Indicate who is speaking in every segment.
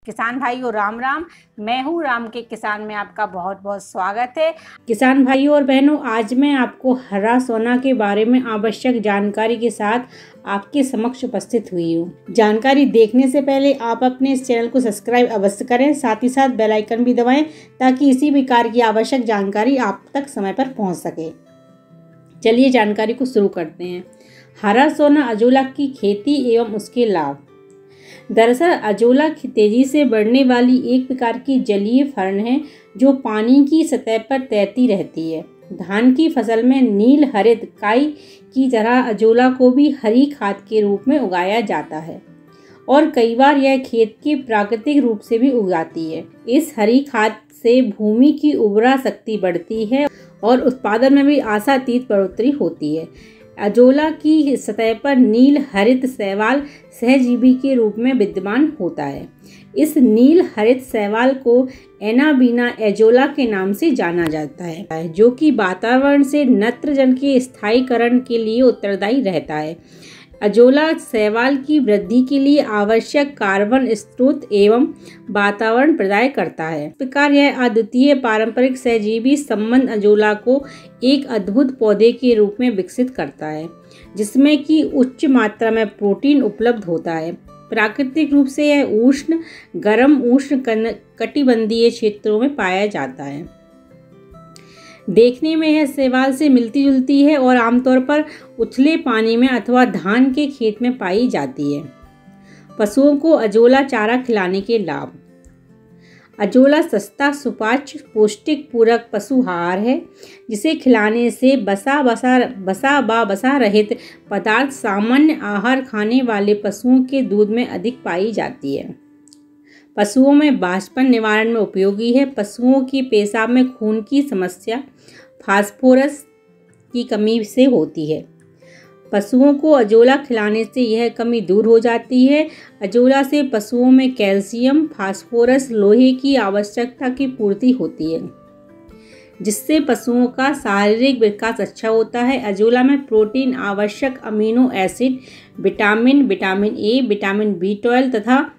Speaker 1: किसान भाइयों राम राम। मैं हूँ राम के किसान में आपका बहुत बहुत स्वागत है। किसान भाइयों और बहनों, आज मैं आपको हरा सोना के बारे में आवश्यक जानकारी के साथ आपके समक्ष उपस्थित हुई हूँ। जानकारी देखने से पहले आप अपने इस चैनल को सब्सक्राइब अवश्य करें, साथ ही साथ बेल आइकन भी दबाएं ताकि इसी प्रकार की आवश्यक जानकारी आप तक समय पर पहुँच सके। चलिए जानकारी को शुरू करते हैं। हरा सोना अजोला की खेती एवं उसके लाभ। दरअसल अजोला तेजी से बढ़ने वाली एक प्रकार की जलीय फर्न है जो पानी की सतह पर तैरती रहती है। धान की फसल में नील हरित काई की तरह अजोला को भी हरी खाद के रूप में उगाया जाता है और कई बार यह खेत की प्राकृतिक रूप से भी उगाती है। इस हरी खाद से भूमि की उर्वरा शक्ति बढ़ती है और उत्पादन में भी आशातीत बढ़ोतरी होती है। अजोला की सतह पर नील हरित शैवाल सहजीवी के रूप में विद्यमान होता है। इस नील हरित शैवाल को एनाबीना एजोला के नाम से जाना जाता है, जो कि वातावरण से नत्रजन के स्थायीकरण के लिए उत्तरदायी रहता है। अजोला शैवाल की वृद्धि के लिए आवश्यक कार्बन स्रोत एवं वातावरण प्रदान करता है। इस प्रकार यह अद्वितीय पारंपरिक सहजीवी संबंध अजोला को एक अद्भुत पौधे के रूप में विकसित करता है, जिसमें कि उच्च मात्रा में प्रोटीन उपलब्ध होता है। प्राकृतिक रूप से यह उष्ण गर्म उष्ण कटिबंधीय क्षेत्रों में पाया जाता है। देखने में यह शैवाल से मिलती जुलती है और आमतौर पर उथले पानी में अथवा धान के खेत में पाई जाती है। पशुओं को अजोला चारा खिलाने के लाभ। अजोला सस्ता सुपाच्य पौष्टिक पूरक पशु आहार है, जिसे खिलाने से बसा रहित पदार्थ सामान्य आहार खाने वाले पशुओं के दूध में अधिक पाई जाती है। पशुओं में बाष्पन निवारण में उपयोगी है। पशुओं की पेशाब में खून की समस्या फास्फोरस की कमी से होती है। पशुओं को अजोला खिलाने से यह कमी दूर हो जाती है। अजोला से पशुओं में कैल्शियम फास्फोरस लोहे की आवश्यकता की पूर्ति होती है, जिससे पशुओं का शारीरिक विकास अच्छा होता है। अजोला में प्रोटीन आवश्यक amino acid vitamin A vitamin B12 तथा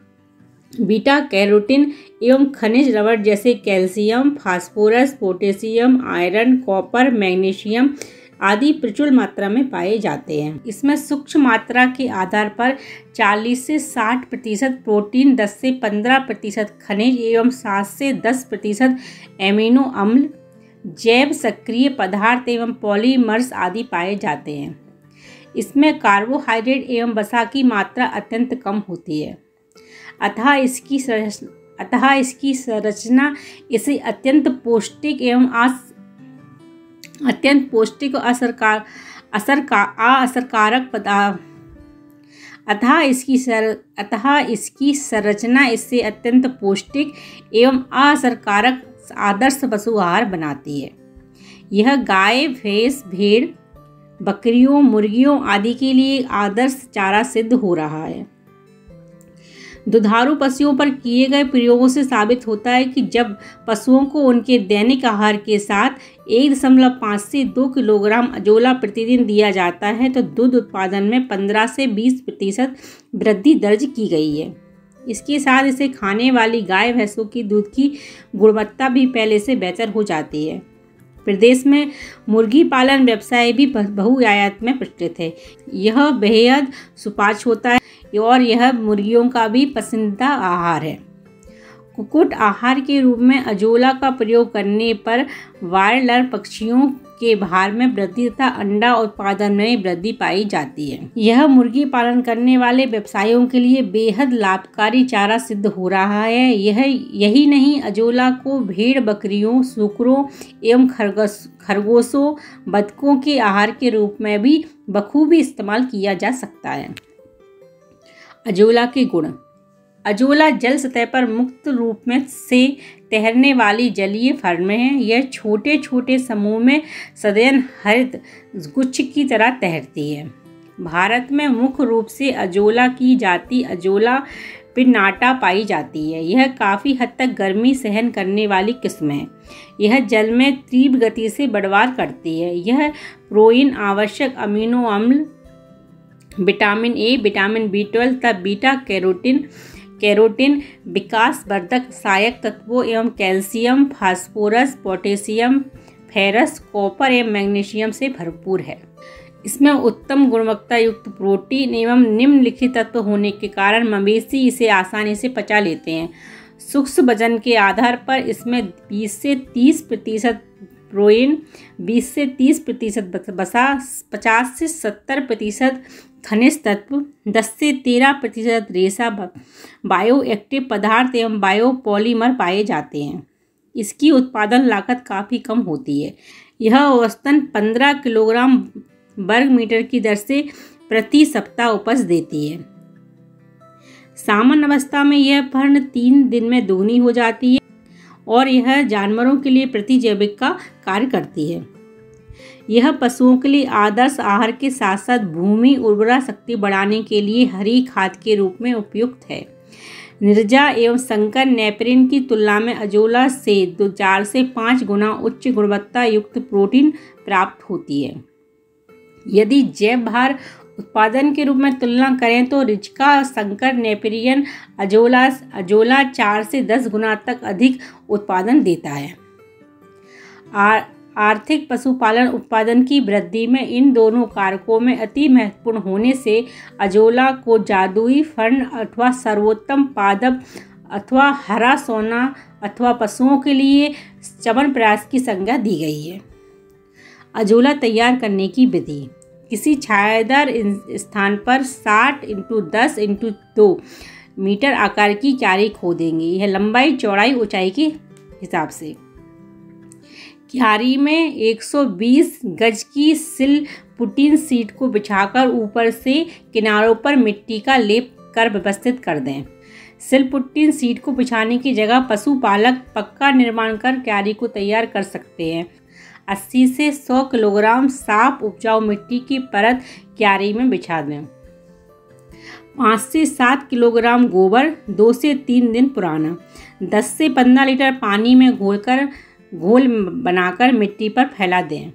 Speaker 1: बीटा कैरोटीन एवं खनिज रबर जैसे calcium phosphorus potassium iron copper magnesium आदि प्रचुर मात्रा में पाए जाते हैं। इसमें सूक्ष्म मात्रा के आधार पर 40 से 60% प्रोटीन, 10 से 15% खनिज एवं 7 से 10% एमिनो अम्ल जैव सक्रिय पदार्थ एवं पॉलीमर्स आदि पाए जाते हैं। इसमें कार्बोहाइड्रेट एवं वसा की मात्रा अत्यंत कम होती है, अतः इसकी संरचना इसे अत्यंत पौष्टिक एवं असरकारक आदर्श पशु आहार बनाती है। यह गाय भैंस भेड़ बकरियों मुर्गियों आदि के लिए आदर्श चारा सिद्ध हो रहा है। दुधारू पशुओं पर किए गए प्रयोगों से साबित होता है कि जब पशुओं को उनके दैनिक आहार के साथ 1.5 से 2 किलोग्राम अजोला प्रतिदिन दिया जाता है तो दूध उत्पादन में 15 से 20% वृद्धि दर्ज की गई है। इसके साथ इसे खाने वाली गाय भैंसों की दूध की गुणवत्ता भी पहले से बेहतर हो जाती है। प्रदेश में मुर्गी पालन व्यवसाय भी बहुआयात में प्रचलित है। यह बेहद सुपाच्य होता है और यह मुर्गियों का भी पसंदीदा आहार है। कुक्कुट आहार के रूप में अजोला का प्रयोग करने पर ब्रॉयलर पक्षियों के भार में वृद्धि तथा अंडा उत्पादन में वृद्धि पाई जाती है। यह मुर्गी पालन करने वाले व्यवसायियों के लिए बेहद लाभकारी चारा सिद्ध हो रहा है। यही नहीं, अजोला को भेड़ बकरियों सूकरों एवं खरगोशों बतखों के आहार के रूप में भी बखूबी इस्तेमाल किया जा सकता है। अजोला के गुण। अजोला जल सतह पर मुक्त रूप में से तैरने वाली जलीय फर्न है। यह छोटे छोटे समूह में सघन हरित गुच्छ की तरह तैरती है। भारत में मुख्य रूप से अजोला की जाति अजोला पिन्नाटा पाई जाती है। यह काफ़ी हद तक गर्मी सहन करने वाली किस्म है। यह जल में तीव्र गति से बढ़वार करती है। यह प्रोटीन आवश्यक अमीनो अम्ल विटामिन ए विटामिन B12 तथा बीटा कैरोटीन, विकासवर्धक सहायक तत्वों एवं calcium, phosphorus, potassium, ferrous, copper एवं मैग्नीशियम से भरपूर है। इसमें उत्तम गुणवत्ता युक्त प्रोटीन एवं निम्नलिखित तत्व होने के कारण मवेशी इसे आसानी से पचा लेते हैं। सूक्ष्म वजन के आधार पर इसमें 20 से 30% प्रोटीन, 20 से 30% वसा, 50 से 70% खनिज तत्व, 10 से 13% रेशा, बायोएक्टिव पदार्थ एवं बायोपॉलीमर पाए जाते हैं। इसकी उत्पादन लागत काफ़ी कम होती है। यह औसतन 15 किलोग्राम वर्ग मीटर की दर से प्रति सप्ताह उपज देती है। सामान्य अवस्था में यह फर्ण 3 दिन में दोगुनी हो जाती है और यह जानवरों के लिए प्रतिजैविक का कार्य करती है। यह पशुओं के लिए आदर्श आहार के साथ साथ भूमि उर्वरा शक्ति बढ़ाने के लिए हरी खाद के रूप में उपयुक्त है। निर्जा एवं संकर नेपरिन की तुलना में अजोला से 4 से 5 गुना उच्च गुणवत्ता युक्त प्रोटीन प्राप्त होती है। यदि जैव भार उत्पादन के रूप में तुलना करें तो रिचका, संकर नेपरियन, अजोला 4 से 10 गुना तक अधिक उत्पादन देता है। आर्थिक पशुपालन उत्पादन की वृद्धि में इन दोनों कारकों में अति महत्वपूर्ण होने से अजोला को जादुई फर्ण अथवा सर्वोत्तम पादप अथवा हरा सोना अथवा पशुओं के लिए च्यवनप्राश की संज्ञा दी गई है। अजोला तैयार करने की विधि। किसी छायादार स्थान पर 60 × 10 × 2 मीटर आकार की क्यारी खोदेंगे। यह लंबाई, चौड़ाई, ऊंचाई के हिसाब से। क्यारी में 120 गज की सिल पुटीन सीट को बिछाकर ऊपर से किनारों पर मिट्टी का लेप कर व्यवस्थित कर दें। सिल पुटीन सीट को बिछाने की जगह पशुपालक पक्का निर्माण कर क्यारी को तैयार कर सकते हैं। 80 से 100 किलोग्राम साफ उपजाऊ मिट्टी की परत क्यारी में बिछा दें। 5 से 7 किलोग्राम गोबर 2 से 3 दिन पुराना 10 से 15 लीटर पानी में घोल बनाकर मिट्टी पर फैला दें।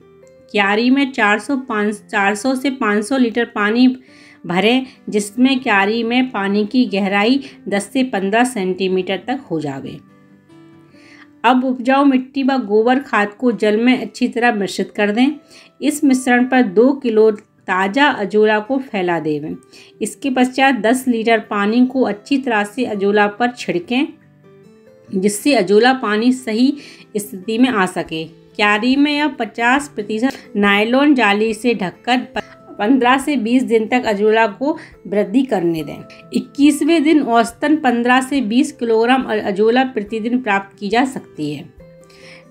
Speaker 1: क्यारी में 400 से 500 लीटर पानी भरें, जिसमें क्यारी में पानी की गहराई 10 से 15 सेंटीमीटर तक हो जाए। अब उपजाऊ मिट्टी व गोबर खाद को जल में अच्छी तरह मिश्रित कर दें। इस मिश्रण पर 2 किलो ताज़ा अजोला को फैला दें। इसके पश्चात 10 लीटर पानी को अच्छी तरह से अजोला पर छिड़कें, जिससे अजोला पानी सही स्थिति में आ सके। क्यारी में यह 50% नायलॉन जाली से ढककर 15 से 20 दिन तक अजोला को वृद्धि करने दें। 21वें दिन औसतन 15 से 20 किलोग्राम अजोला प्रतिदिन प्राप्त की जा सकती है।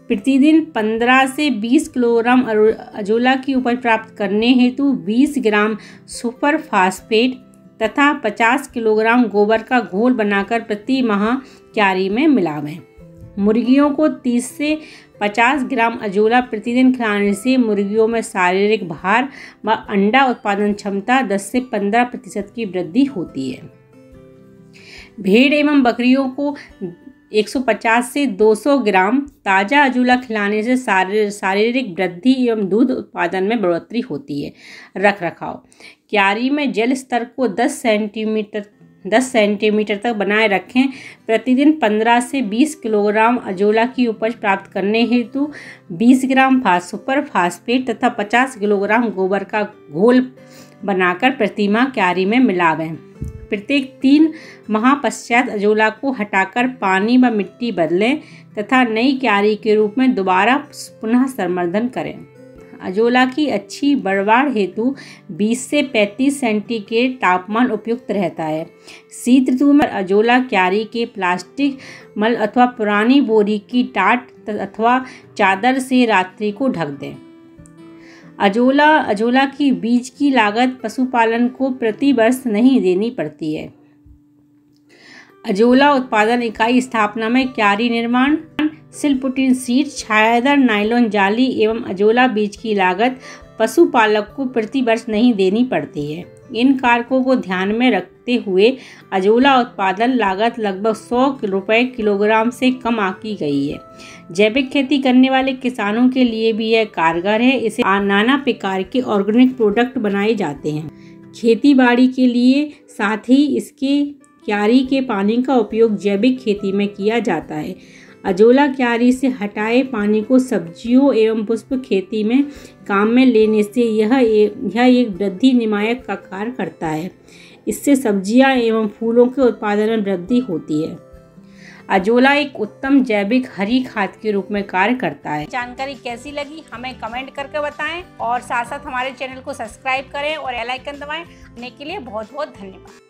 Speaker 1: प्रतिदिन 15 से 20 किलोग्राम अजोला की उपज प्राप्त करने हेतु 20 ग्राम सुपर फास्फेट तथा 50 किलोग्राम गोबर का घोल बनाकर प्रति माह क्यारी में मिलावें। मुर्गियों को 30 से 50 ग्राम अजोला प्रतिदिन खिलाने से मुर्गियों में शारीरिक भार व अंडा उत्पादन क्षमता 10 से 15% की वृद्धि होती है। भेड़ एवं बकरियों को 150 से 200 ग्राम ताज़ा अजोला खिलाने से शारीरिक वृद्धि एवं दूध उत्पादन में बढ़ोतरी होती है। रखरखाव। क्यारी में जल स्तर को 10 सेंटीमीटर तक बनाए रखें। प्रतिदिन 15 से 20 किलोग्राम अजोला की उपज प्राप्त करने हेतु 20 ग्राम सुपर फास्फेट तथा 50 किलोग्राम गोबर का घोल बनाकर प्रतिमाह क्यारी में मिलावें। प्रत्येक 3 माह पश्चात अजोला को हटाकर पानी व मिट्टी बदलें तथा नई क्यारी के रूप में दोबारा पुनः संवर्धन करें। अजोला की अच्छी बढ़वाड़ हेतु 20 से 35 सेंटीग्रेड तापमान उपयुक्त रहता है। शीत ऋतु में अजोला क्यारी के प्लास्टिक मल अथवा पुरानी बोरी की टाट अथवा चादर से रात्रि को ढक दें। अजोला की बीज की लागत पशुपालन को प्रति वर्ष नहीं देनी पड़ती है। अजोला उत्पादन इकाई स्थापना में क्यारी निर्माण, सिलपुटीन सीड, छायादार नायलॉन जाली एवं अजोला बीज की लागत पशुपालक को प्रति वर्ष नहीं देनी पड़ती है। इन कारकों को ध्यान में रखते हुए अजोला उत्पादन लागत लगभग 100 रुपये किलोग्राम से कम आंकी गई है। जैविक खेती करने वाले किसानों के लिए भी यह कारगर है। इसे नाना प्रकार के ऑर्गेनिक प्रोडक्ट बनाए जाते हैं खेती बाड़ी के लिए, साथ ही इसके क्यारी के पानी का उपयोग जैविक खेती में किया जाता है। अजोला क्यारी से हटाए पानी को सब्जियों एवं पुष्प खेती में काम में लेने से यह एक वृद्धि नियामक का कार्य करता है। इससे सब्जियां एवं फूलों के उत्पादन में वृद्धि होती है। अजोला एक उत्तम जैविक हरी खाद के रूप में कार्य करता है। जानकारी कैसी लगी हमें कमेंट करके बताएं और साथ साथ हमारे चैनल को सब्सक्राइब करें और बेल आइकन दबाएं। के लिए बहुत बहुत धन्यवाद।